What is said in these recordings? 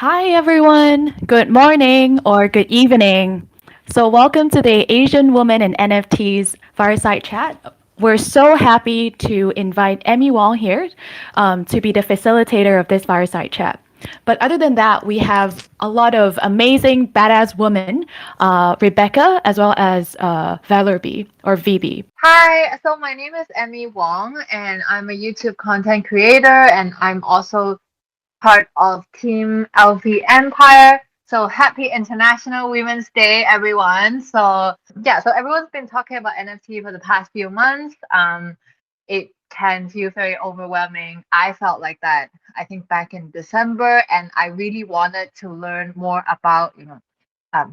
Hi, everyone. Good morning or good evening. So, welcome to the Asian Woman in NFTs Fireside Chat. We're so happy to invite Emi Wong here to be the facilitator of this Fireside Chat. But other than that, we have a lot of amazing, badass women, Rebecca, as well as Verlebie or VB. Hi, so my name is Emi Wong, and I'm a YouTube content creator, and I'm also part of Team LV Empire. So happy International Women's Day, everyone. So everyone's been talking about NFT for the past few months. It can feel very overwhelming. I felt like that, I think back in December, and I really wanted to learn more about,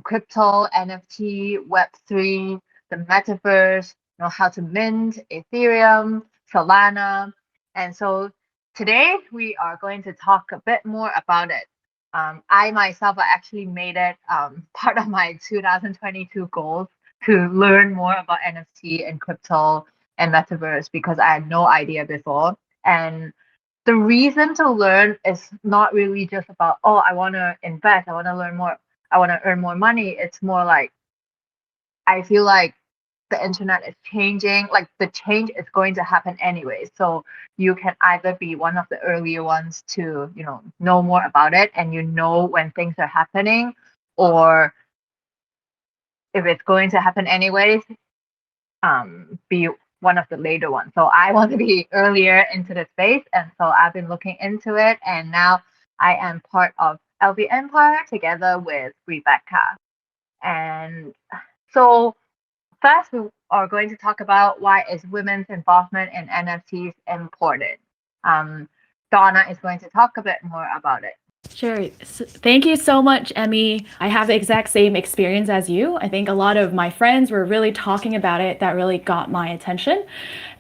crypto, NFT, Web3, the metaverse, how to mint, Ethereum, Solana. And so today we are going to talk a bit more about it. I myself actually made it part of my 2022 goals to learn more about NFT and crypto and metaverse because I had no idea before. And the reason to learn is not really just about, oh, I want to invest, I want to learn more, I want to earn more money. It's more like I feel like the internet is changing, like the change is going to happen anyway. So you can either be one of the earlier ones to, know more about it and you know when things are happening, or if it's going to happen anyways, be one of the later ones. So I want to be earlier into the space, and so I've been looking into it, and now I am part of LV Empire together with Rebecca. And so first we are going to talk about why is women's involvement in NFTs important. Um, Donna is going to talk a bit more about it. Sure. Thank you so much, Emmy. I have the exact same experience as you. I think a lot of my friends were really talking about it that really got my attention.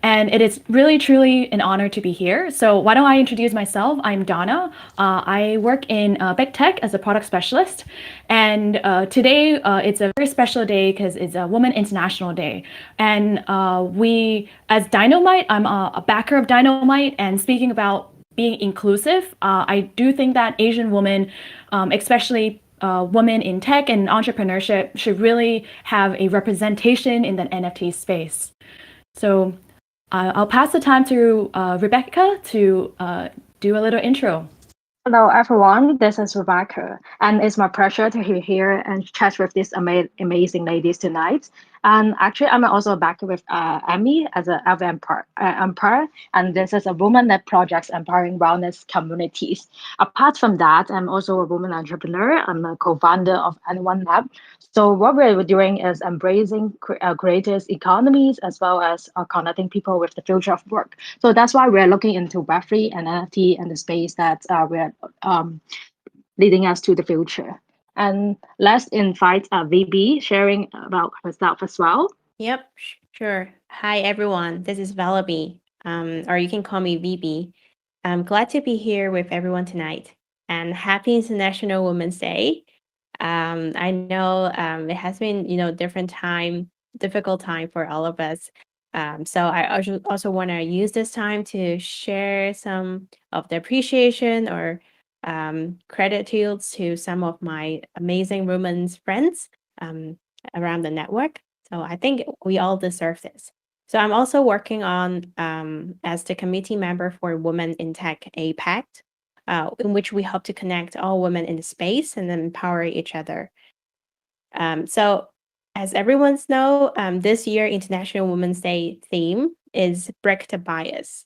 And it is really, truly an honor to be here. So, why don't I introduce myself? I'm Donna. I work in big tech as a product specialist. And today it's a very special day because it's a Women International Day. And as Dinomite, I'm a backer of Dinomite. And speaking about being inclusive, I do think that Asian women, especially women in tech and entrepreneurship, should really have a representation in the NFT space. So I'll pass the time to Rebecca to do a little intro. Hello, everyone. This is Rebecca, and it's my pleasure to be here and chat with these amazing ladies tonight. And actually, I'm also back with Emi as a Empire, and this is a woman-led projects empowering wellness communities. Apart from that, I'm also a woman entrepreneur. I'm a co-founder of Anyone Lab. So what we're doing is embracing creators economies as well as connecting people with the future of work. So that's why we're looking into Web3 and NFT and the space that we're leading us to the future. And let's invite VB sharing about herself as well. Yep, sure. Hi, everyone. This is Verlebie, or you can call me VB. I'm glad to be here with everyone tonight. And happy International Women's Day. I know it has been, difficult time for all of us. So I also want to use this time to share some of the appreciation or gratitudes to some of my amazing women's friends around the network. So I think we all deserve this. So I'm also working on as the committee member for Women in Tech APAC, in which we hope to connect all women in the space and then empower each other. So as everyone's know, this year International Women's Day theme is Break the Bias.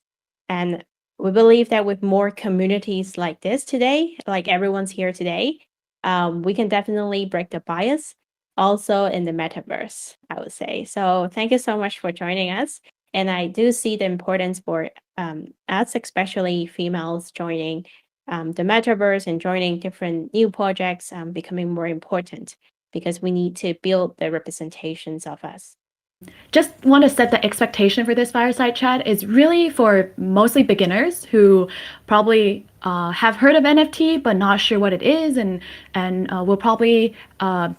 And we believe that with more communities like this today, like everyone's here today, we can definitely break the bias also in the metaverse, I would say. So thank you so much for joining us. And I do see the importance for us, especially females, joining the metaverse and joining different new projects becoming more important because we need to build the representations of us. Just want to set the expectation for this fireside chat is really for mostly beginners who probably have heard of NFT but not sure what it is, and we'll probably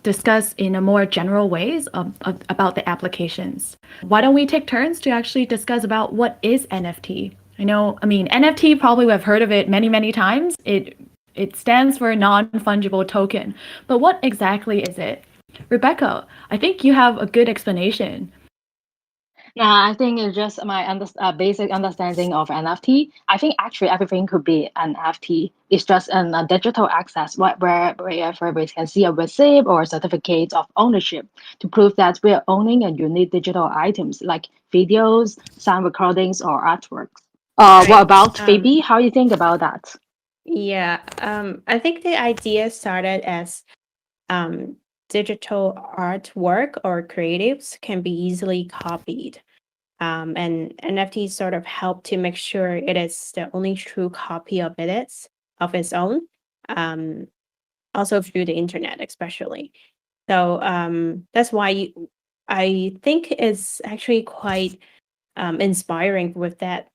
discuss in a more general ways about the applications. Why don't we take turns to actually discuss about what is NFT? I mean NFT probably we've heard of it many times. It stands for non-fungible token. But what exactly is it? Rebecca, I think you have a good explanation. Yeah, I think it's just my basic understanding of NFT. I think actually everything could be an NFT. It's just a digital access wherever we can see a receipt or certificate of ownership to prove that we are owning a unique digital items like videos, sound recordings, or artworks. What Right. about Phoebe? How you think about that? Yeah, I think the idea started as digital artwork or creatives can be easily copied. And NFTs sort of help to make sure it is the only true copy of its own. Um, Also through the internet, especially. So that's why I think it's actually quite inspiring with that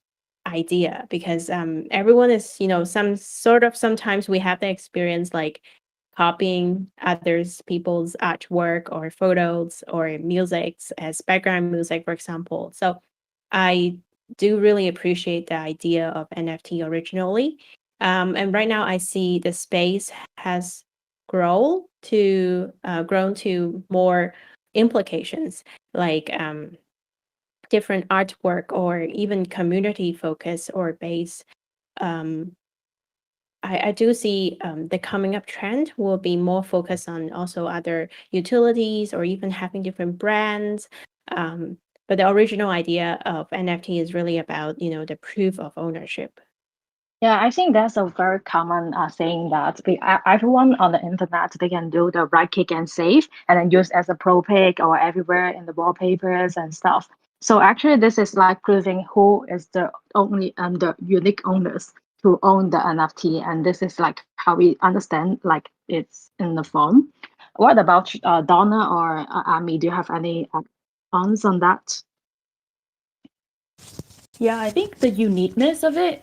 idea because everyone is, sometimes we have the experience like copying others people's artwork or photos or music as background music, for example. So I do really appreciate the idea of NFT originally. And right now I see the space has grown to more implications like different artwork or even community focus or base. um, I do see the coming up trend will be more focused on also other utilities or even having different brands. But the original idea of NFT is really about, the proof of ownership. Yeah, I think that's a very common thing that everyone on the internet they can do the right click and save and then use as a pro pic or everywhere in the wallpapers and stuff. So actually, this is like proving who is the only the unique owners to own the NFT, and this is like how we understand like it's in the form. What about Donna or Ami? Do you have any thoughts on that? Yeah, I think the uniqueness of it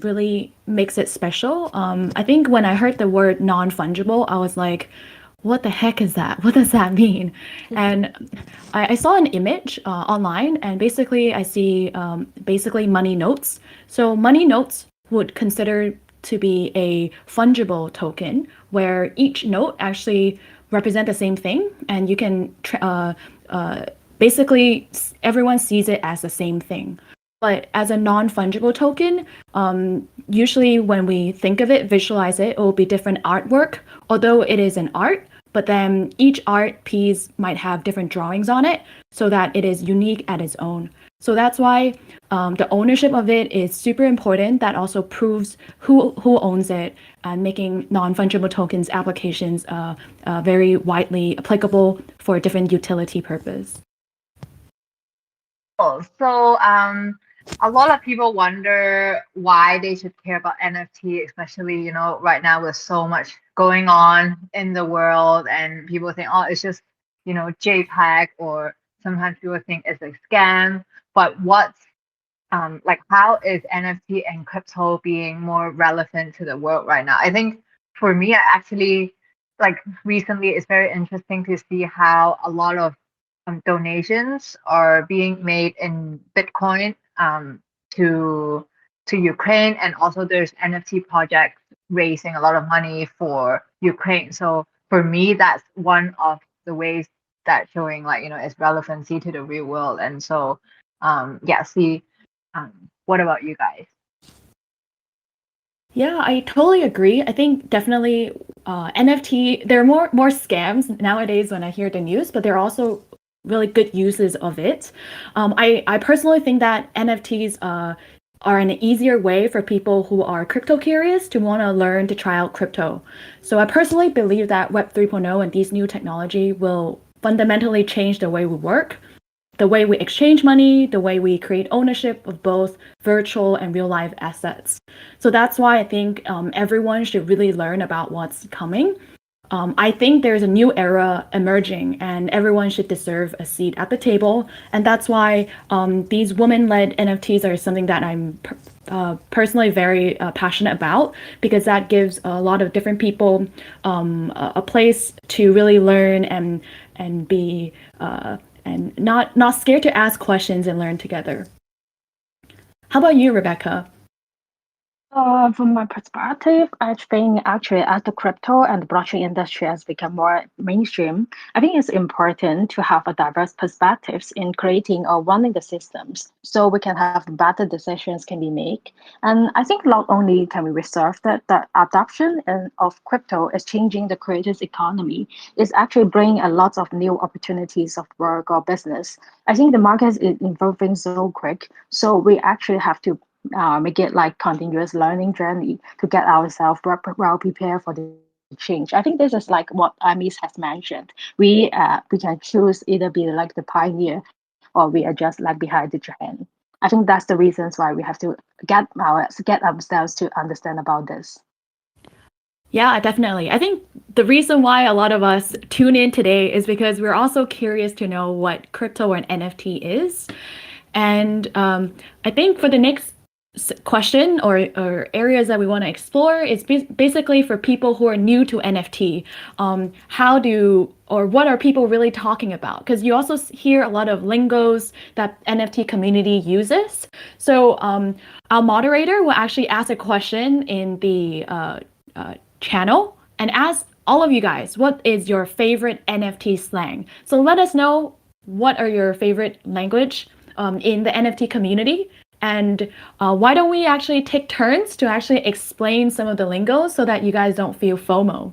really makes it special. I think when I heard the word non-fungible, I was like, what the heck is that? What does that mean? And I saw an image online, and basically I see basically money notes. So money notes would consider to be a fungible token where each note actually represent the same thing, and you can basically everyone sees it as the same thing. But as a non-fungible token, usually when we think of it, visualize it, it will be different artwork, although it is an art, but then each art piece might have different drawings on it so that it is unique at its own. So that's why the ownership of it is super important. That also proves who owns it and making non-fungible tokens applications very widely applicable for different utility purpose. So, a lot of people wonder why they should care about NFT, especially, right now with so much going on in the world, and people think, oh, it's just, JPEG, or sometimes people think it's a scam. But like, how is NFT and crypto being more relevant to the world right now? I think for me, I actually, like, recently, it's very interesting to see how a lot of donations are being made in Bitcoin to Ukraine, and also there's NFT projects raising a lot of money for Ukraine. So for me, that's one of the ways that showing, like, its relevancy to the real world. And so yeah, see, what about you guys? Yeah, I totally agree. I think definitely NFT, there are more scams nowadays when I hear the news, but there are also really good uses of it. I personally think that NFTs are an easier way for people who are crypto curious to want to learn to try out crypto. So I personally believe that Web 3.0 and these new technology will fundamentally change the way we work, the way we exchange money, the way we create ownership of both virtual and real life assets. So that's why I think everyone should really learn about what's coming. I think there's a new era emerging, and everyone should deserve a seat at the table. And that's why these women-led NFTs are something that I'm personally very passionate about, because that gives a lot of different people a place to really learn and be and not scared to ask questions and learn together. How about you, Rebecca? From my perspective, I think actually as the crypto and the blockchain industry has become more mainstream, I think it's important to have a diverse perspectives in creating or running the systems so we can have better decisions can be made. And I think not only can we reserve that the adoption of crypto is changing the creators economy, it's actually bringing a lot of new opportunities of work or business. I think the market is evolving so quick, so we actually have to make it like continuous learning journey to get ourselves well prepared for the change. I think this is like what Emis has mentioned. We can choose either be like the pioneer or we are just like behind the trend. I think that's the reasons why we have to get ourselves to understand about this. Yeah, definitely. I think the reason why a lot of us tune in today is because we're also curious to know what crypto or an NFT is. And I think for the next question or areas that we want to explore is basically for people who are new to NFT. How do or what are people really talking about? Because you also hear a lot of lingos that NFT community uses. So our moderator will actually ask a question in the channel and ask all of you guys, what is your favorite NFT slang? So let us know what are your favorite language in the NFT community. And why don't we actually take turns to actually explain some of the lingo so that you guys don't feel FOMO?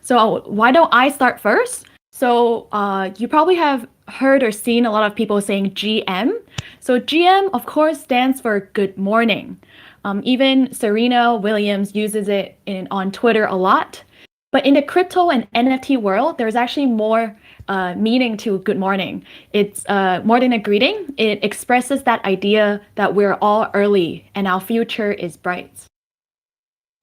So why don't I start first? So you probably have heard or seen a lot of people saying GM. So GM, of course, stands for good morning. Even Serena Williams uses it on Twitter a lot. But in the crypto and NFT world, there's actually more meaning to good morning. It's more than a greeting. It expresses that idea that we're all early and our future is bright.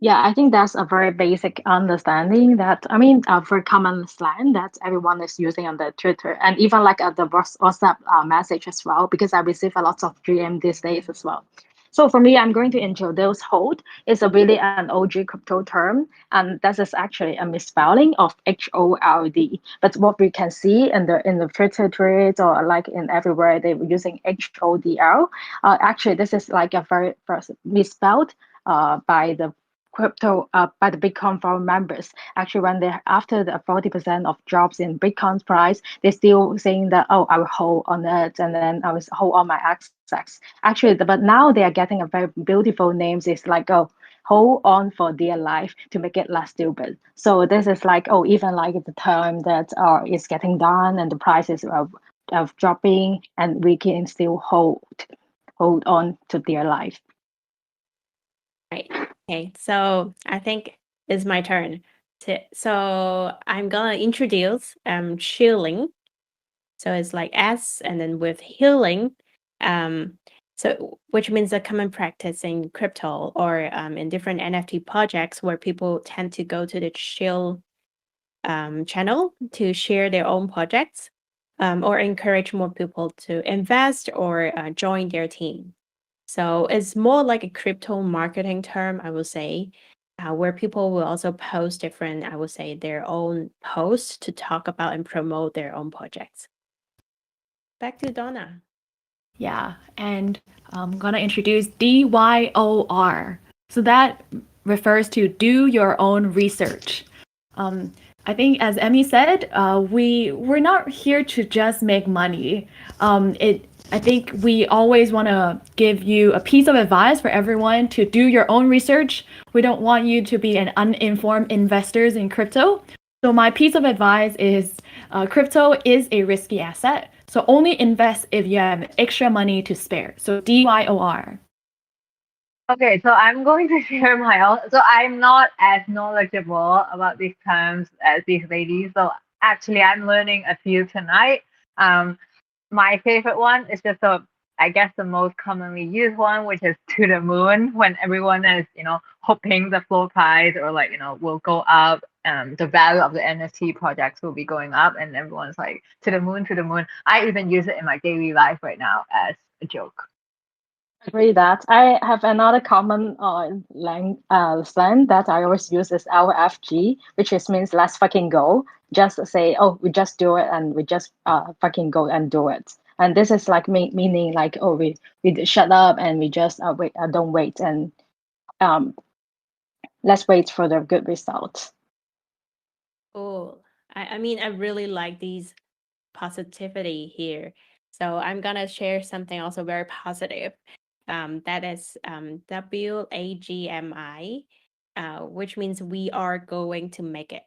Yeah, I think that's a very basic understanding that, I mean, a very common slang that everyone is using on the Twitter and even like the WhatsApp message as well, because I receive a lot of GM these days as well. So for me, I'm going to introduce hold. It's a really an OG crypto term, and that is actually a misspelling of HOLD. But what we can see in the Twitter tweets or like in everywhere they were using HODL. Actually, this is like a very first misspelled by the crypto by the Bitcoin forum members. Actually, when they after the 40% of drops in Bitcoin's price, they're still saying that, oh, I will hold on it and then I will hold on my access. Actually, but now they are getting a very beautiful names. It's like, oh, hold on for dear life to make it less stupid. So this is like, oh, even like the term that is getting done and the prices of dropping and we can still hold on to dear life. Right. Okay. So I think it's my turn. So I'm gonna introduce chilling. So it's like S and then with healing. So which means a common practice in crypto or in different NFT projects where people tend to go to the chill channel to share their own projects or encourage more people to invest or join their team. So it's more like a crypto marketing term, I would say, where people will also post different, I would say, their own posts to talk about and promote their own projects. Back to Donna. Yeah, and I'm gonna introduce DYOR. So that refers to do your own research. I think, as Emmy said, we're not here to just make money. I think we always want to give you a piece of advice for everyone to do your own research. We don't want you to be an uninformed investors in crypto. So my piece of advice is crypto is a risky asset. So only invest if you have extra money to spare. So DYOR. Okay, so I'm going to share my own. So I'm not as knowledgeable about these terms as these ladies. So actually, I'm learning a few tonight. My favorite one is just I guess the most commonly used one, which is to the moon, when everyone is, hoping the floor price or like, will go up. The value of the NFT projects will be going up, and everyone's like, to the moon, to the moon. I even use it in my daily life right now as a joke. Agree that. I have another common slang that I always use is LFG, which just means let's fucking go. Just say, oh, we just do it and we just fucking go and do it. And this is like meaning like, oh, we shut up and we just wait, don't wait, and um, let's wait for the good results. Oh, I mean, I really like these positivity here. So I'm gonna share something also very positive. That is WAGMI, which means we are going to make it.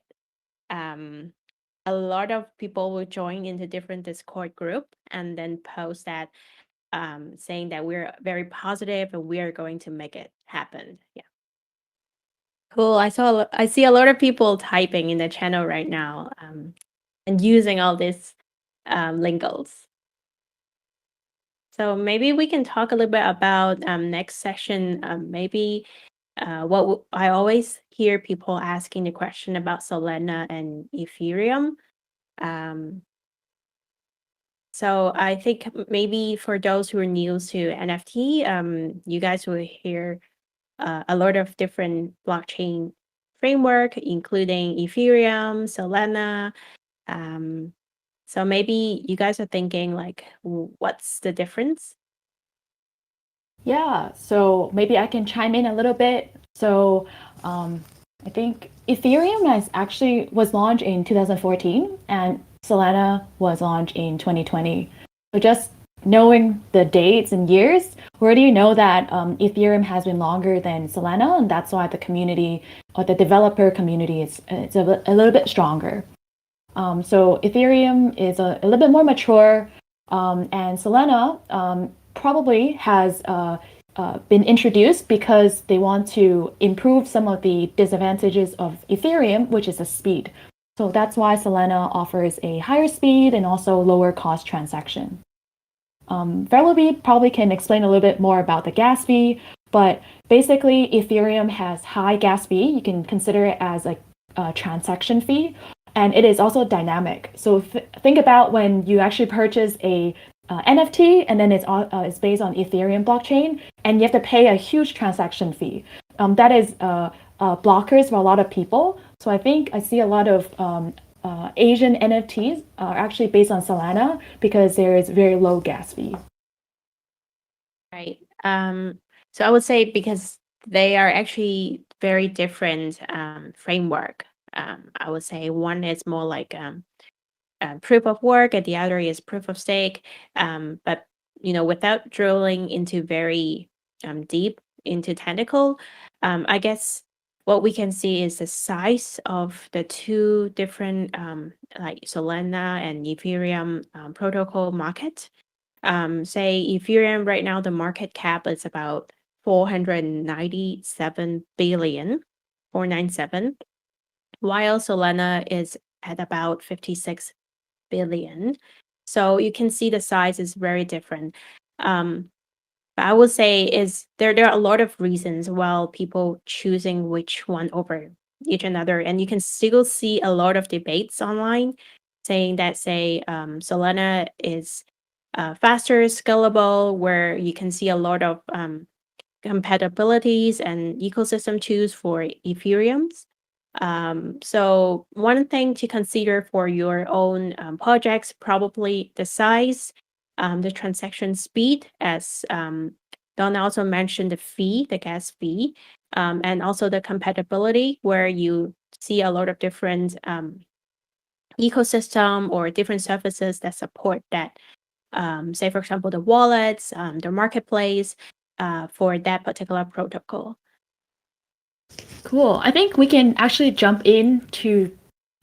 A lot of people will join into different Discord group and then post that saying that we're very positive and we are going to make it happen. Yeah. Cool. I see a lot of people typing in the channel right now and using all these lingos. So maybe we can talk a little bit about next session. Maybe what I always hear people asking the question about Solana and Ethereum. So I think maybe for those who are new to NFT, you guys will hear a lot of different blockchain framework, including Ethereum, Solana. So maybe you guys are thinking like, what's the difference? Yeah, so maybe I can chime in a little bit. So I think Ethereum was launched in 2014 and Solana was launched in 2020. So just knowing the dates and years, we already know that Ethereum has been longer than Solana, and that's why the community or the developer community is it's a little bit stronger. So Ethereum is a little bit more mature, and Solana probably has been introduced because they want to improve some of the disadvantages of Ethereum, which is the speed. So that's why Solana offers a higher speed and also lower cost transaction. Verlebie probably can explain a little bit more about the gas fee, but basically Ethereum has high gas fee. You can consider it as a transaction fee, and it is also dynamic. So think about when you actually purchase a NFT, and then it's based on Ethereum blockchain, and you have to pay a huge transaction fee. That is blockers for a lot of people. So I think I see a lot of Asian NFTs are actually based on Solana because there is very low gas fee. Right. So I would say because they are actually very different framework. I would say one is more like proof of work and the other is proof of stake. But without drilling into very deep into technical, I guess what we can see is the size of the two different like Solana and Ethereum protocol market. Say Ethereum right now, the market cap is about 497 billion, 497, while Solana is at about 56 billion. So you can see the size is very different. But I would say is there are a lot of reasons why people choosing which one over each another, and you can still see a lot of debates online saying that Solana is faster, scalable, where you can see a lot of compatibilities and ecosystem tools for Ethereum's. So one thing to consider for your own projects, probably the size, the transaction speed, as Donna also mentioned the fee, the gas fee, and also the compatibility, where you see a lot of different ecosystem or different services that support that. Say, for example, the wallets, the marketplace for that particular protocol. Cool. I think we can actually jump into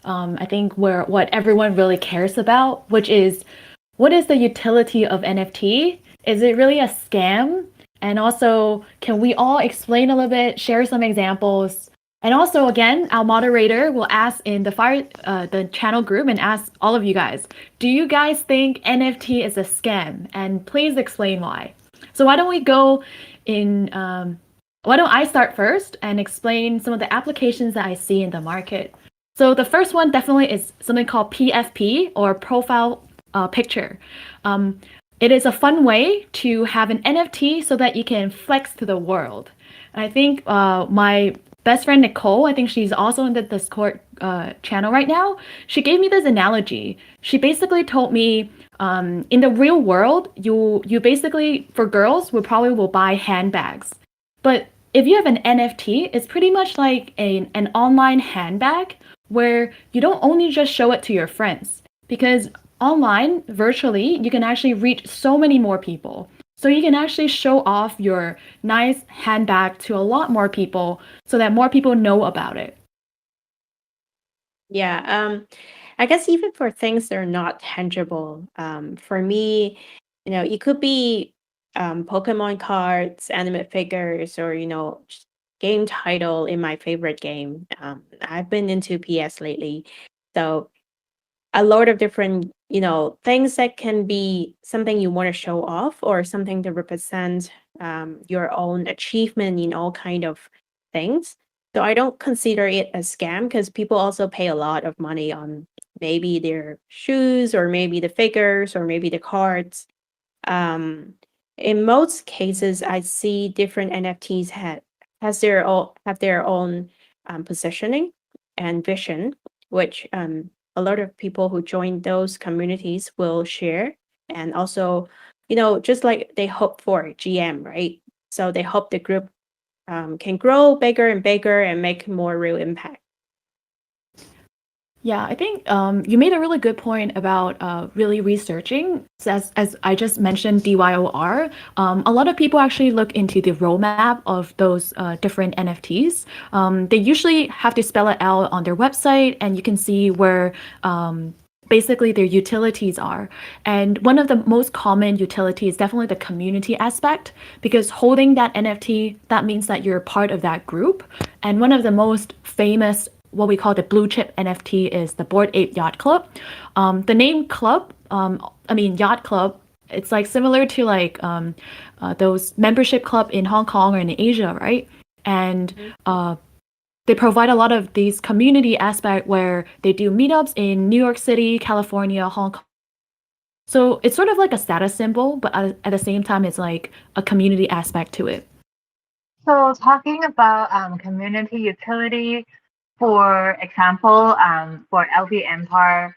I think what everyone really cares about, which is what is the utility of NFT? Is it really a scam? And also, can we all explain a little bit, share some examples? And also, again, our moderator will ask in the channel group and ask all of you guys, do you guys think NFT is a scam? And please explain why. So why don't we go in, why don't I start first and explain some of the applications that I see in the market? So the first one definitely is something called PFP, or profile picture. It is a fun way to have an NFT so that you can flex to the world. And I think best friend Nicole, I think she's also in the Discord channel right now. She gave me this analogy. She basically told me, in the real world, you basically, for girls, will buy handbags. But if you have an NFT, it's pretty much like an online handbag where you don't only just show it to your friends, because online, virtually, you can actually reach so many more people. So you can actually show off your nice handbag to a lot more people so that more people know about it. Yeah, I guess even for things that are not tangible, for me, it could be Pokemon cards, anime figures, or just game title in my favorite game. I've been into PS lately, so a lot of different things that can be something you want to show off or something to represent your own achievement in all kind of things. So I don't consider it a scam because people also pay a lot of money on maybe their shoes or maybe the figures or maybe the cards. In most cases, I see different NFTs have their own positioning and vision, which a lot of people who join those communities will share. And also, just like they hope for GM, right? So they hope the group can grow bigger and bigger and make more real impact. Yeah, I think you made a really good point about really researching. So as I just mentioned, DYOR, a lot of people actually look into the roadmap of those different NFTs. They usually have to spell it out on their website, and you can see where basically their utilities are. And one of the most common utilities is definitely the community aspect, because holding that NFT, that means that you're part of that group. And one of the most famous, what we call the blue chip NFT, is the Bored Ape Yacht Club. The name club, yacht club, it's like similar to like those membership club in Hong Kong or in Asia, right? And they provide a lot of these community aspect where they do meetups in New York City, California, Hong Kong. So it's sort of like a status symbol, but at the same time, it's like a community aspect to it. So talking about community utility, for example, for LV Empire,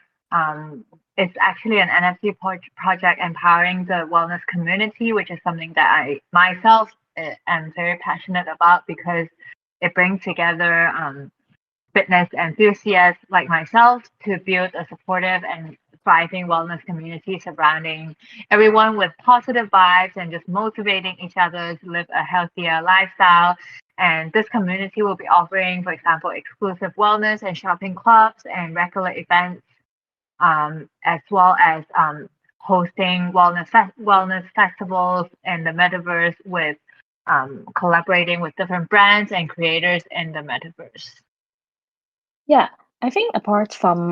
it's actually an NFT project empowering the wellness community, which is something that I myself am very passionate about, because it brings together fitness enthusiasts like myself to build a supportive and thriving wellness community surrounding everyone with positive vibes and just motivating each other to live a healthier lifestyle. And this community will be offering, for example, exclusive wellness and shopping clubs and regular events, as well as hosting wellness festivals in the metaverse, with collaborating with different brands and creators in the metaverse. Yeah, I think apart from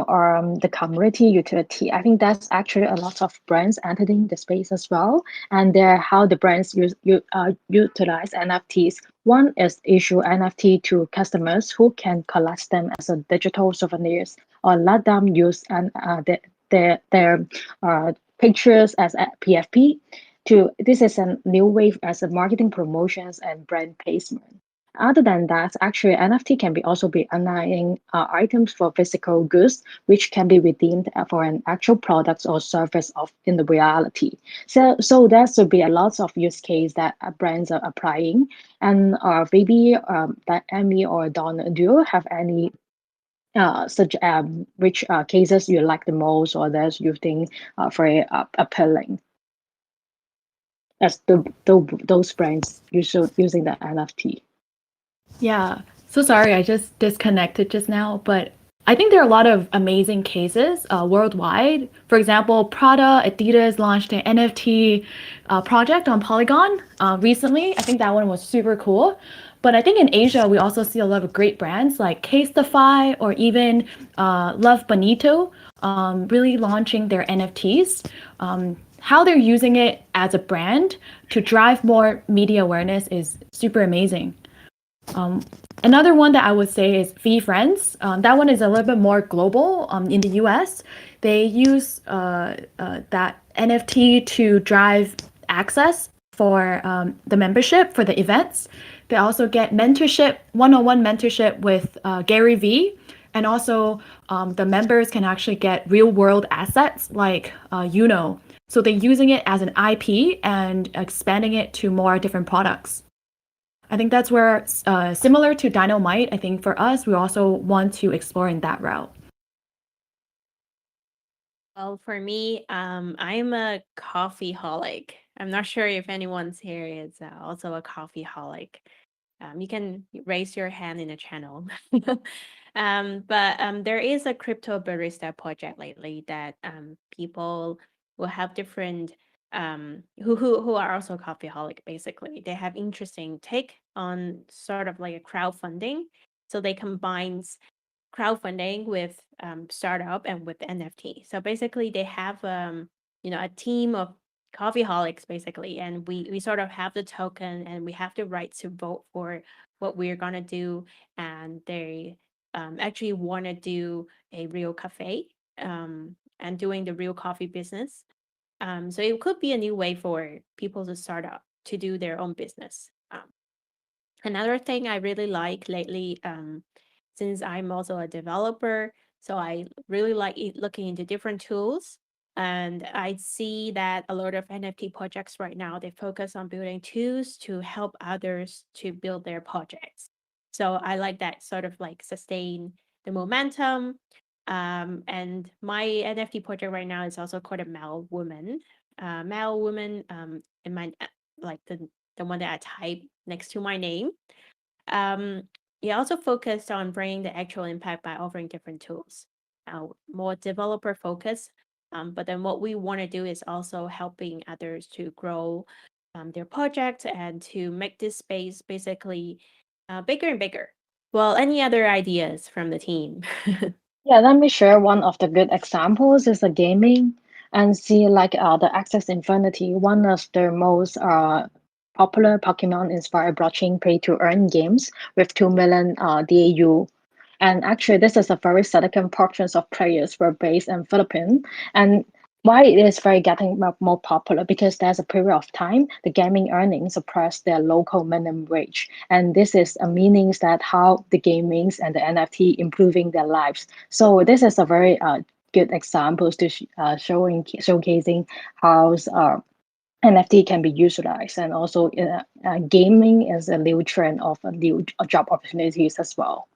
the community utility, I think that's actually a lot of brands entering the space as well, and how the brands utilize NFTs. One is issue NFT to customers who can collect them as a digital souvenirs, or let them use their pictures as a PFP. This is a new wave as a marketing promotions and brand placement. Other than that, actually, NFT can also be underlying items for physical goods, which can be redeemed for an actual product or service in the reality. So there should be a lot of use case that brands are applying. And maybe that Emi or Donna, do you have any such which cases you like the most, or that you think very appealing as those brands using the NFT? Yeah. So sorry, I just disconnected just now, but I think there are a lot of amazing cases worldwide. For example, Prada, Adidas launched an NFT project on Polygon recently. I think that one was super cool. But I think in Asia, we also see a lot of great brands like Casetify or even Love Bonito really launching their NFTs. How they're using it as a brand to drive more media awareness is super amazing. Another one that I would say is VeeFriends. That one is a little bit more global. In the US, they use that NFT to drive access for the membership for the events. They also get mentorship, one-on-one mentorship with Gary Vee. And also, the members can actually get real-world assets like Uno. So they're using it as an IP and expanding it to more different products. I think that's where, similar to Dinomite, I think for us, we also want to explore in that route. Well, for me, I'm a coffeeholic. I'm not sure if anyone's here is also a coffeeholic. You can raise your hand in the channel. But there is a crypto barista project lately that people will have different who are also coffeeholic. Basically, they have interesting take on sort of like a crowdfunding. So they combines crowdfunding with startup and with NFT. So basically, they have a team of coffeeholics basically, and we sort of have the token and we have the right to vote for what we're gonna do, and they actually want to do a real cafe and doing the real coffee business. So it could be a new way for people to start up to do their own business. Another thing I really like lately, since I'm also a developer, so I really like looking into different tools. And I see that a lot of NFT projects right now, they focus on building tools to help others to build their projects. So I like that sort of like sustain the momentum. And my NFT project right now is also called a Male Woman. Male Woman in my like the one that I type next to my name. Um, he also focused on bringing the actual impact by offering different tools, more developer focused. But then what we want to do is also helping others to grow their project and to make this space basically bigger and bigger. Well, any other ideas from the team? Yeah, let me share one of the good examples is the gaming and see like the Access Infinity, one of the most popular Pokemon inspired blockchain pay to earn games with 2 million DAU. And actually, this is a very significant portions of players were based in Philippines. And why it is very getting more popular because there's a period of time the gaming earnings suppress their local minimum wage, and this is a meanings that how the gamings and the NFT improving their lives. So this is a very good examples to showcasing how NFT can be utilized, and also gaming is a new trend of a new job opportunities as well.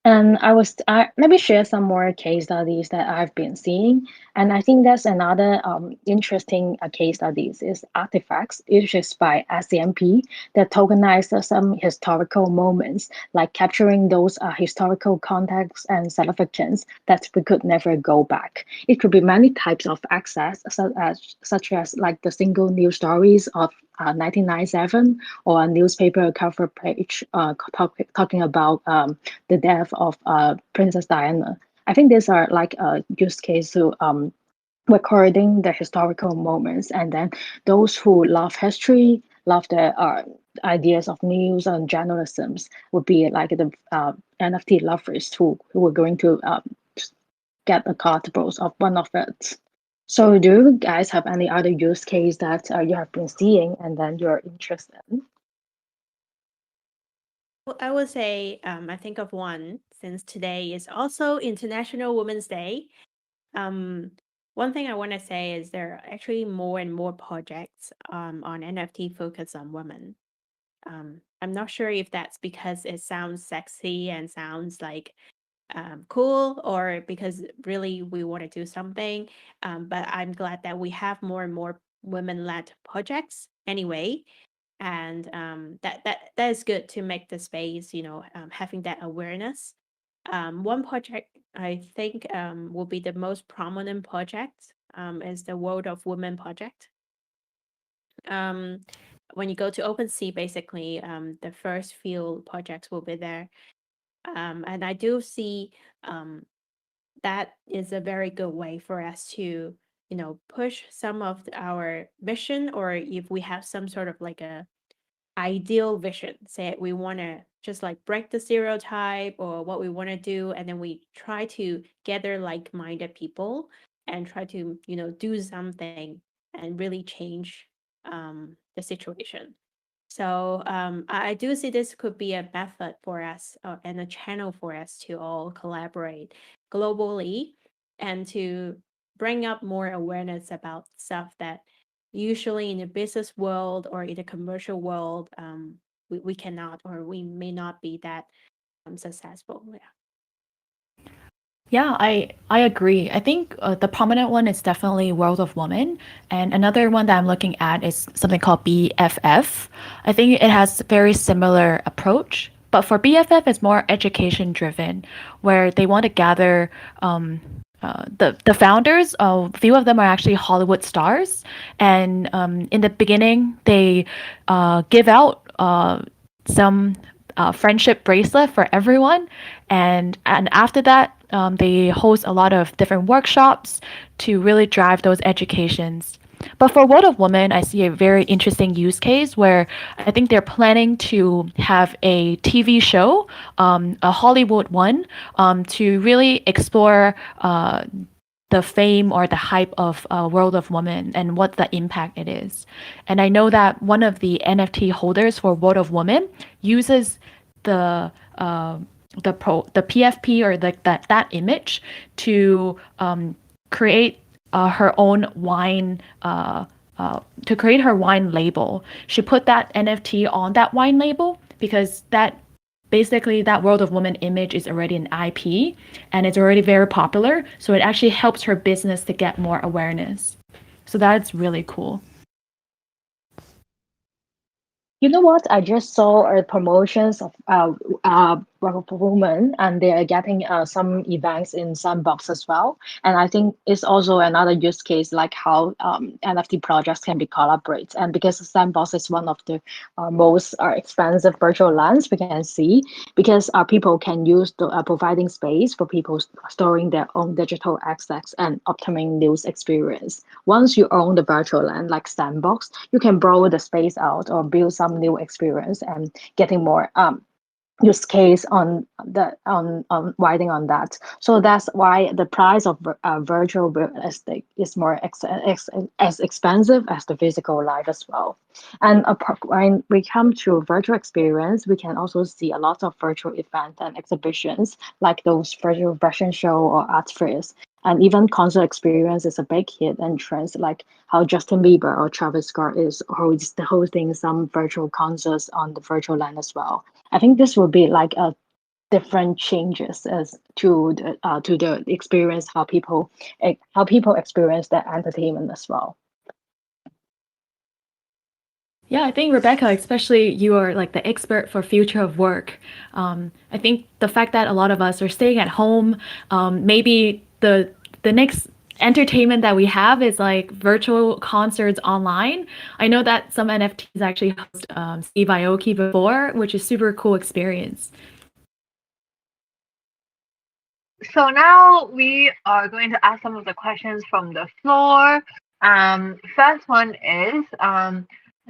And let me share some more case studies that I've been seeing. And I think that's another interesting case studies is artifacts, which is by SCMP that tokenizes some historical moments, like capturing those historical contexts and significance that we could never go back. It could be many types of access, such as like the single news stories of 1997 or a newspaper cover page talking about the death of Princess Diana. I think these are like a use case to recording the historical moments, and then those who love history, love the ideas of news and journalisms would be like the NFT lovers who were going to get the collectibles of one of it. So, do you guys have any other use case that you have been seeing and then you're interested in? Well, I would say I think of one since today is also International Women's Day. One thing I want to say is there are actually more and more projects on NFT focused on women. I'm not sure if that's because it sounds sexy and sounds like cool, or because really we want to do something. But I'm glad that we have more and more women-led projects anyway, and that is good to make the space, having that awareness. One project I think will be the most prominent project is the World of Women project. When you go to OpenSea, basically, the first few projects will be there. And I do see that is a very good way for us to, push some of our vision, or if we have some sort of like a ideal vision, say we want to just like break the stereotype or what we want to do, and then we try to gather like-minded people and try to do something and really change the situation. So I do see this could be a method for us and a channel for us to all collaborate globally and to bring up more awareness about stuff that usually in the business world or in the commercial world we cannot or we may not be that successful. Yeah. Yeah, I agree. I think the prominent one is definitely World of Women, and another one that I'm looking at is something called BFF. I think it has very similar approach, but for BFF, it's more education driven, where they want to gather the founders. A few of them are actually Hollywood stars, and in the beginning, they give out some friendship bracelet for everyone, and after that, they host a lot of different workshops to really drive those educations. But for World of Women, I see a very interesting use case where I think they're planning to have a TV show, a Hollywood one, to really explore the fame or the hype of World of Women and what the impact it is. And I know that one of the NFT holders for World of Women uses the the PFP or that image to create her own wine. To create her wine label, she put that NFT on that wine label because that basically that World of Women image is already an IP and it's already very popular. So it actually helps her business to get more awareness. So that's really cool. You know what? I just saw promotions of women, and they are getting some events in Sandbox as well. And I think it's also another use case, like how NFT projects can be collaborated. And because Sandbox is one of the most expensive virtual lands we can see, because people can use the providing space for people storing their own digital assets and optimizing news experience. Once you own the virtual land, like Sandbox, you can borrow the space out or build some new experience and getting more use case on writing on that. So that's why the price of virtual real estate is more as expensive as the physical life as well. And when we come to virtual experience, we can also see a lot of virtual events and exhibitions like those virtual fashion show or art fairs. And even concert experience is a big hit and trend, like how Justin Bieber or Travis Scott is hosting some virtual concerts on the virtual land as well. I think this will be like a different changes as to the experience how people experience their entertainment as well. Yeah, I think Rebecca, especially you are like the expert for future of work. I think the fact that a lot of us are staying at home, maybe the next entertainment that we have is like virtual concerts online. I know that some NFTs actually host Steve Aoki before, which is super cool experience. So now we are going to ask some of the questions from the floor. First one is,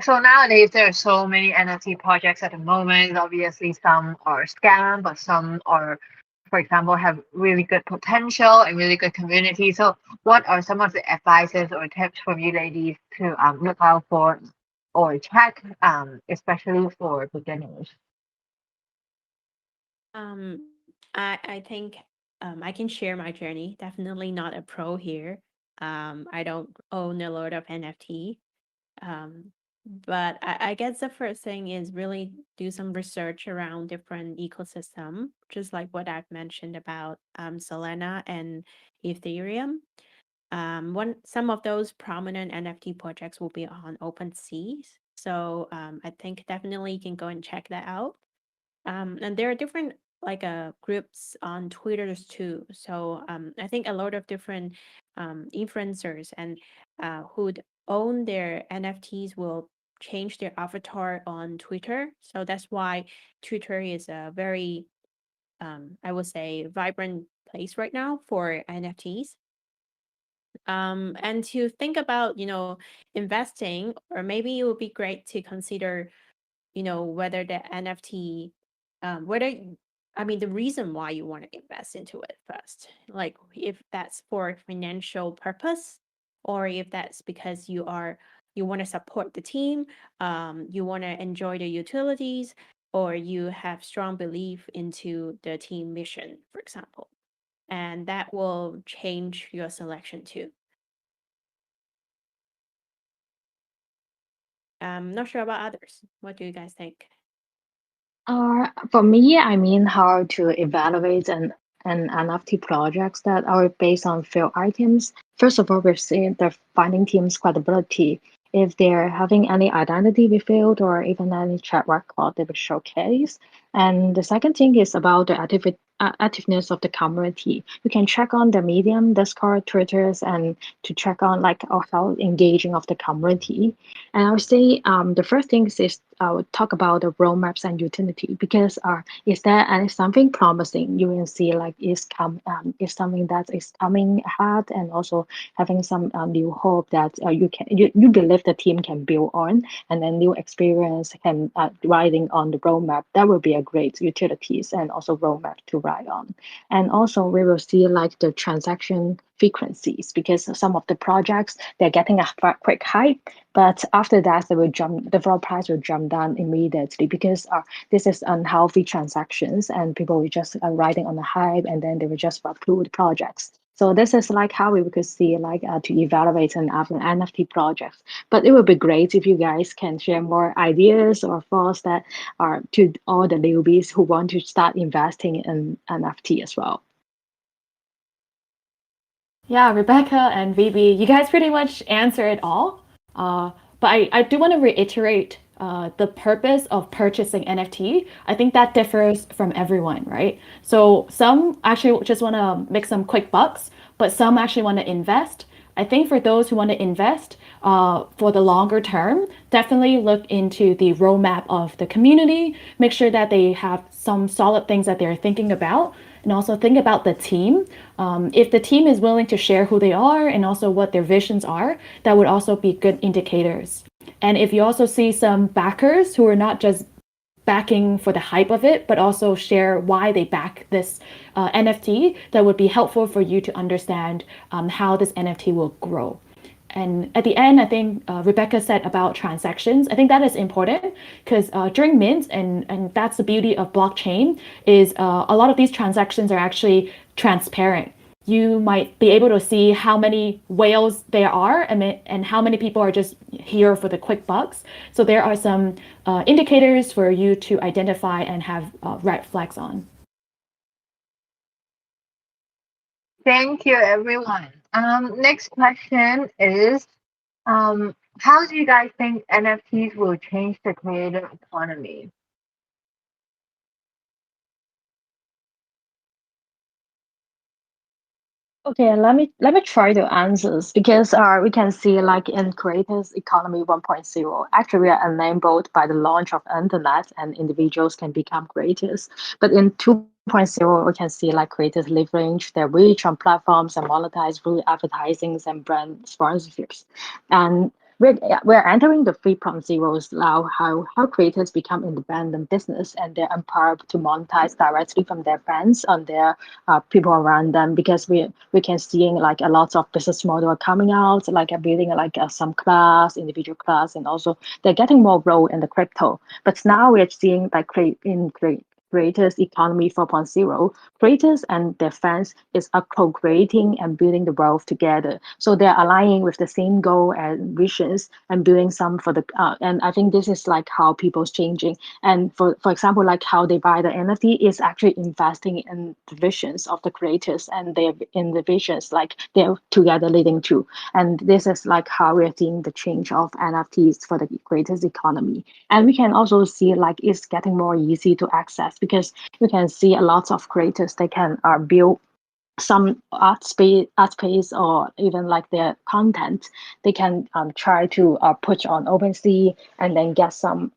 so nowadays there are so many NFT projects at the moment. Obviously, some are scam, but some are, for example, have really good potential and really good community. So what are some of the advices or tips from you ladies to look out for or check, especially for beginners? I think I can share my journey. Definitely not a pro here. I don't own a lot of NFT. Um, but I guess the first thing is really do some research around different ecosystem, just like what I've mentioned about Solana and Ethereum. Some of those prominent NFT projects will be on OpenSea. So I think definitely you can go and check that out. And there are different like groups on Twitters too. So I think a lot of different influencers and who'd own their NFTs will change their avatar on Twitter. So that's why Twitter is a very I would say vibrant place right now for NFTs. And to think about, investing, or maybe it would be great to consider, whether the NFT, I mean, the reason why you want to invest into it first, like if that's for financial purpose, or if that's because you are you want to support the team, you want to enjoy the utilities, or you have strong belief into the team mission, for example. And that will change your selection too. I'm not sure about others. What do you guys think? For me, I mean how to evaluate an NFT projects that are based on field items. First of all, we're seeing the finding team's credibility. If they're having any identity revealed or even any track record they will showcase. And the second thing is about the activeness of the community. You can check on the Medium, Discord, Twitters, and to check on like how engaging of the community. And I would say the first thing is I would talk about the roadmaps and utility because is there any something promising you will see like is something that is coming ahead and also having some new hope that you believe the team can build on and then new experience can riding on the roadmap that will be a great utilities and also roadmap to ride on. And also we will see like the transaction frequencies because some of the projects they're getting a quick hype, but after that the floor price will jump down immediately because this is unhealthy transactions and people will just riding on the hype and then they will just approve projects. So this is like how we could see like to evaluate an NFT project. But it would be great if you guys can share more ideas or thoughts that are to all the newbies who want to start investing in NFT as well. Yeah, Rebecca and Vivi, you guys pretty much answer it all. But I do want to reiterate the purpose of purchasing NFT. I think that differs from everyone, right? So some actually just want to make some quick bucks, but some actually want to invest. I think for those who want to invest for the longer term, definitely look into the roadmap of the community. Make sure that they have some solid things that they're thinking about, and also think about the team. If the team is willing to share who they are and also what their visions are, that would also be good indicators. And if you also see some backers who are not just backing for the hype of it, but also share why they back this NFT, that would be helpful for you to understand how this NFT will grow. And at the end, I think Rebecca said about transactions. I think that is important because during mint, and that's the beauty of blockchain, is a lot of these transactions are actually transparent. You might be able to see how many whales there are and how many people are just here for the quick bucks. So there are some indicators for you to identify and have red flags on. Thank you, everyone. Next question is, how do you guys think NFTs will change the creator economy? Okay, let me try to answer this because we can see like in creators economy 1.0, actually we are enabled by the launch of internet and individuals can become creators. But in 2.0, we can see like creators leverage their reach on platforms and monetize through advertisings and brand sponsorships. And we're entering the 3.0s now, how creators become independent business and they're empowered to monetize directly from their fans on their people around them because we can seeing like a lot of business model are coming out like building like some class individual class and also they're getting more role in the crypto, but now we're seeing like creators economy 4.0, creators and their fans is co-creating and building the wealth together. So they're aligning with the same goal and visions and building some for the and I think this is like how people's changing. And for example, like how they buy the NFT is actually investing in the visions of the creators and they're in the visions like they're together leading to. And this is like how we're seeing the change of NFTs for the creators economy. And we can also see like it's getting more easy to access because you can see a lot of creators they can build some art space or even like their content they can try to put on OpenSea and then get some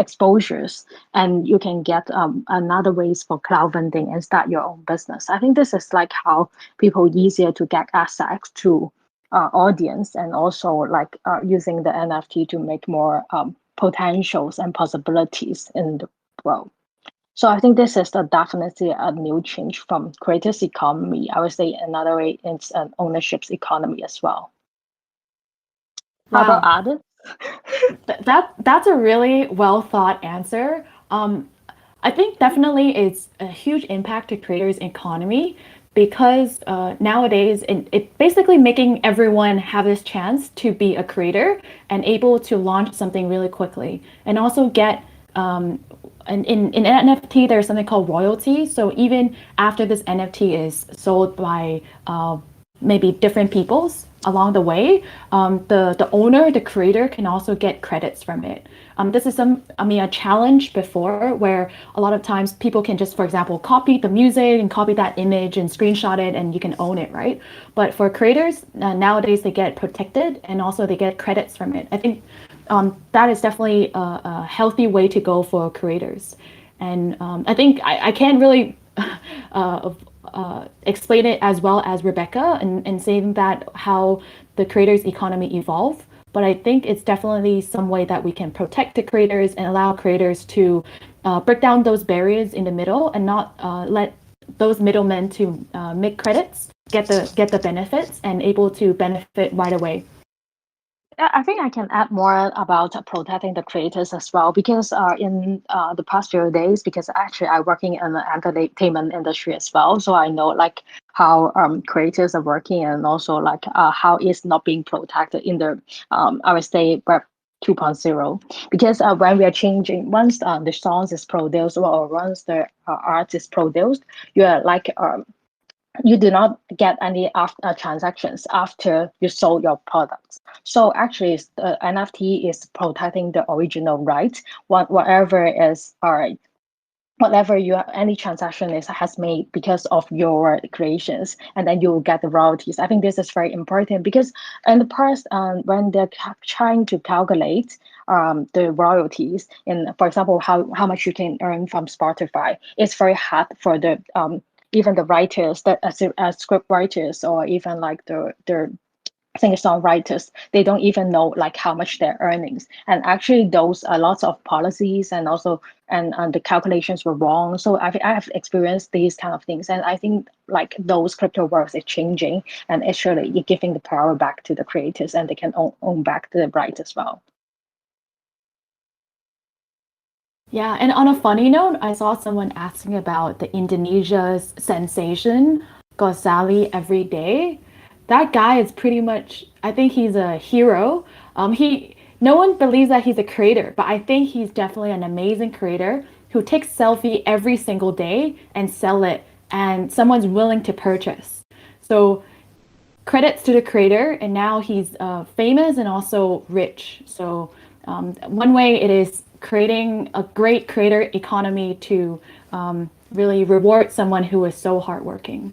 exposures and you can get another ways for crowdfunding and start your own business. I think this is like how people easier to get access to audience and also like using the NFT to make more potentials and possibilities in the world. So I think this is definitely a new change from creators economy. I would say another way it's an ownership's economy as well. How about Wow. others? That's a really well thought answer. I think definitely it's a huge impact to creators' economy because nowadays it basically making everyone have this chance to be a creator and able to launch something really quickly and also get in NFT there's something called royalty. So even after this NFT is sold by maybe different peoples along the way, the owner, the creator can also get credits from it. This is a challenge before where a lot of times people can just, for example, copy the music and copy that image and screenshot it and you can own it, right? But for creators, nowadays they get protected and also they get credits from it. I think that is definitely a healthy way to go for creators. And I think I can't really explain it as well as Rebecca and saying that how the creators economy evolve. But I think it's definitely some way that we can protect the creators and allow creators to break down those barriers in the middle and not let those middlemen to make credits get the benefits and able to benefit right away. I think I can add more about protecting the creators as well because in the past few days, because actually I'm working in the entertainment industry as well, so I know like how creators are working and also like how it's not being protected in the I would say Web 2.0 because when we are changing once the songs is produced or once the art is produced, you're like you do not get any after, transactions after you sold your products. So actually, the NFT is protecting the original rights. Whatever is whatever you any transaction is has made because of your creations, and then you will get the royalties. I think this is very important because in the past, when they're trying to calculate the royalties in, for example, how much you can earn from Spotify, it's very hard for the even the writers that as script writers or even like the singer songwriters, they don't even know like how much their earnings, and actually those are lots of policies and also and the calculations were wrong. So I have experienced these kind of things, and I think like those crypto works is changing and actually giving the power back to the creators and they can own back the rights as well. Yeah, and on a funny note, I saw someone asking about the Indonesia's sensation, Gosali every day. That guy is pretty much, I think he's a hero. No one believes that he's a creator, but I think he's definitely an amazing creator who takes selfie every single day and sell it, and someone's willing to purchase. So credits to the creator, and now he's famous and also rich. So one way it is creating a great creator economy to really reward someone who is so hardworking.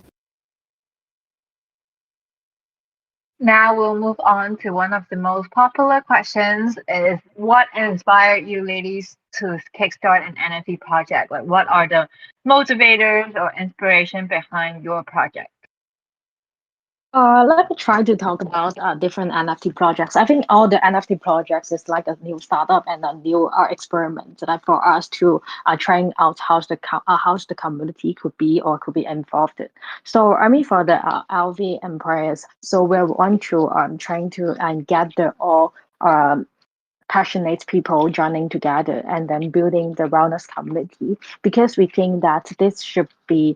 Now we'll move on to one of the most popular questions is what inspired you ladies to kickstart an NFT project? Like what are the motivators or inspiration behind your project? Let me try to talk about different NFT projects. I think all the NFT projects is like a new startup and a new experiment that for us to trying out how's the community could be or could be involved in. So I mean for the LV empires, so we want to trying to get the all passionate people joining together and then building the wellness community because we think that this should be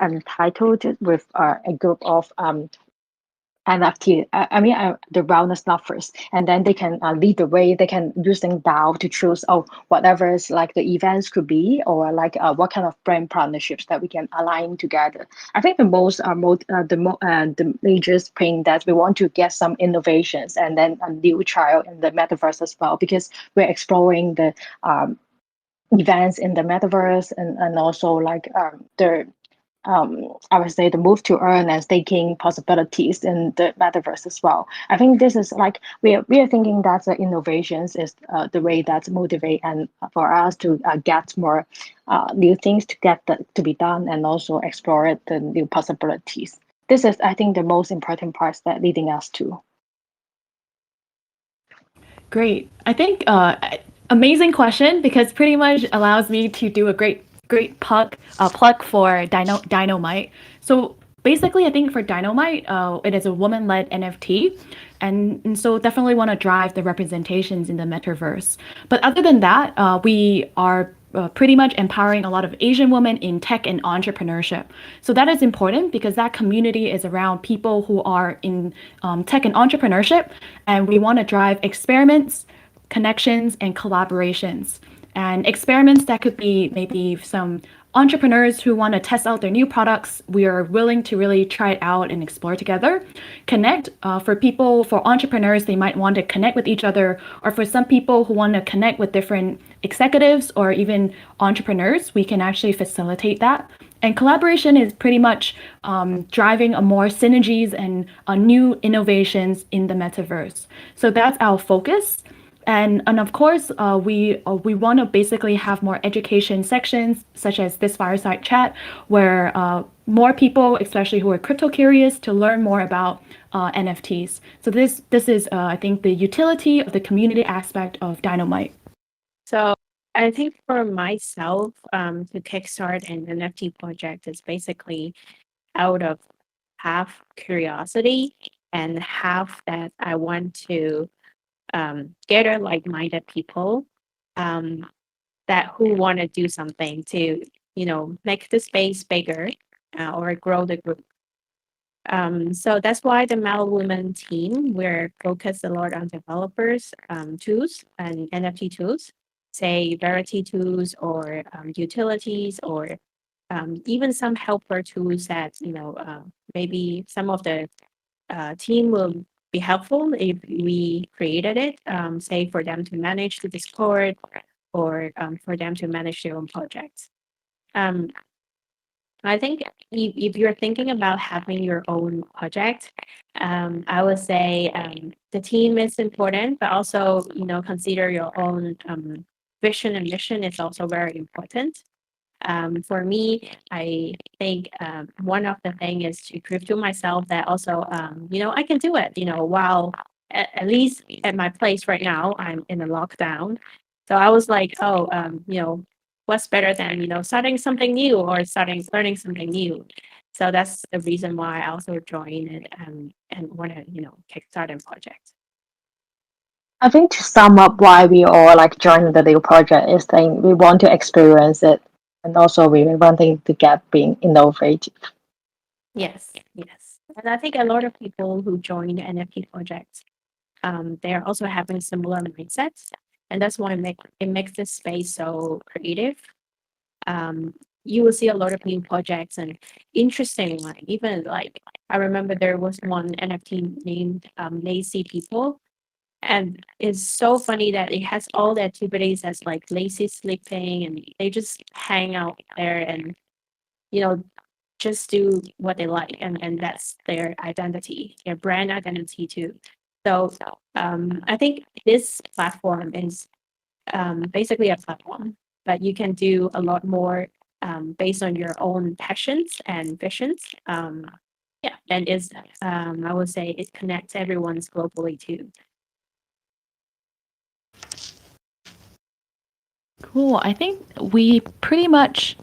entitled with a group of NFT. The wellness lovers, and then they can lead the way. They can using DAO to choose whatever is like the events could be, or like what kind of brand partnerships that we can align together. I think the most the major thing that we want to get some innovations and then a new trial in the metaverse as well because we're exploring the events in the metaverse and also like the I would say the move to earn and staking possibilities in the metaverse as well. I think this is like we are thinking that the innovations is the way that motivate and for us to get more new things to to be done and also explore the new possibilities. This is I think the most important parts that leading us to. Great. I think amazing question because pretty much allows me to do a great plug for dinomite. So basically, I think for Dinomite, it is a woman-led NFT. And so definitely want to drive the representations in the metaverse. But other than that, we are pretty much empowering a lot of Asian women in tech and entrepreneurship. So that is important because that community is around people who are in tech and entrepreneurship, and we want to drive experiments, connections, and collaborations. And experiments that could be maybe some entrepreneurs who want to test out their new products. We are willing to really try it out and explore together. Connect for people, for entrepreneurs, they might want to connect with each other, or for some people who want to connect with different executives or even entrepreneurs, we can actually facilitate that. And collaboration is pretty much driving a more synergies and new innovations in the metaverse. So that's our focus. And of course, we want to basically have more education sections, such as this fireside chat, where more people, especially who are crypto curious, to learn more about NFTs. So this is, I think, the utility of the community aspect of Dinomite. So I think for myself, to kickstart an NFT project is basically out of half curiosity and half that I want to gather like-minded people that who want to do something to, make the space bigger or grow the group. So that's why the Mal Women team, we're focused a lot on developers, tools and NFT tools, say Verity tools or utilities or even some helper tools that, maybe some of the team will be helpful if we created it, say for them to manage the Discord or for them to manage their own projects. I think if you're thinking about having your own project, I would say the team is important, but also, consider your own vision and mission is also very important. For me, I think one of the thing is to prove to myself that also, I can do it, while at least at my place right now, I'm in a lockdown. So I was like, what's better than, starting something new or learning something new. So that's the reason why I also joined it and want to, kickstart a project. I think to sum up why we all like joining the new project is saying we want to experience it, and also we wanting to get being innovative. Yes. And I think a lot of people who join the NFT projects, they're also having similar mindsets. And that's why it makes this space so creative. You will see a lot of new projects and interesting one. Even like I remember there was one NFT named Lazy People. And it's so funny that it has all the activities as like lazy sleeping and they just hang out there and, just do what they like. And that's their identity, their brand identity too. So I think this platform is basically a platform, but you can do a lot more based on your own passions and visions. And is I would say it connects everyone's globally too. Cool. I think we pretty much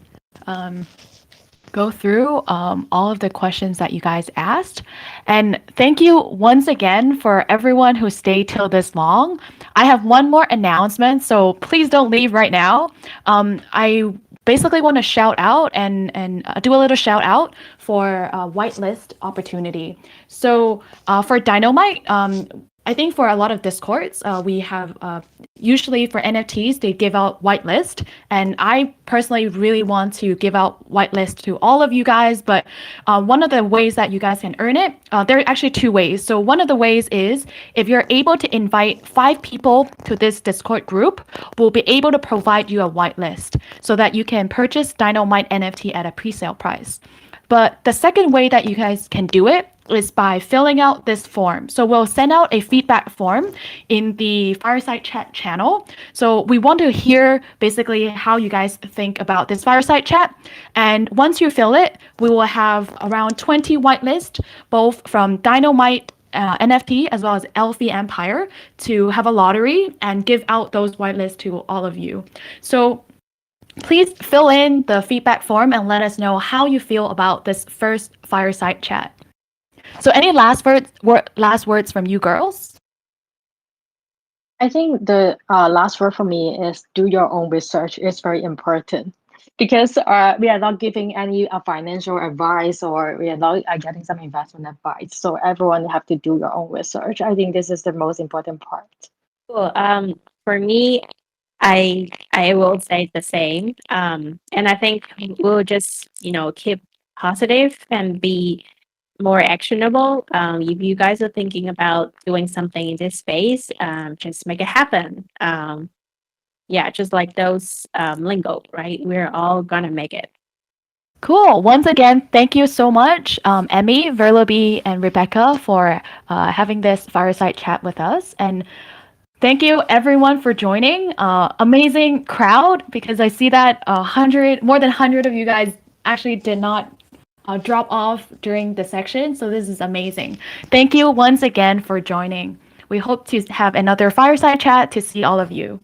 go through all of the questions that you guys asked. And thank you once again for everyone who stayed till this long. I have one more announcement, so please don't leave right now. I basically want to shout out and do a little shout out for a whitelist opportunity. So for Dinomite, I think for a lot of Discords, we have usually for NFTs, they give out whitelist. And I personally really want to give out whitelist to all of you guys. But one of the ways that you guys can earn it, there are actually two ways. So one of the ways is if you're able to invite 5 people to this Discord group, we'll be able to provide you a whitelist so that you can purchase Dinomite NFT at a pre-sale price. But the second way that you guys can do it is by filling out this form. So we'll send out a feedback form in the Fireside Chat channel. So we want to hear basically how you guys think about this Fireside Chat. And once you fill it, we will have around 20 whitelists, both from Dinomite NFT as well as Elfie Empire, to have a lottery and give out those whitelists to all of you. So Please fill in the feedback form and let us know how you feel about this first fireside chat. So any last words from you girls? I think the last word for me is do your own research. It's very important because we are not giving any financial advice or we are not getting some investment advice. So everyone have to do your own research. I think this is the most important part. Cool. For me, I will say the same. And I think we'll just keep positive and be more actionable. If you guys are thinking about doing something in this space, just make it happen. Yeah, just like those lingo, right? We're all gonna make it. Cool. Once again, thank you so much, Emi, Verlebie, and Rebecca for having this fireside chat with us. And thank you everyone for joining. Amazing crowd because I see that more than 100 of you guys actually did not drop off during the section. So this is amazing. Thank you once again for joining. We hope to have another fireside chat to see all of you.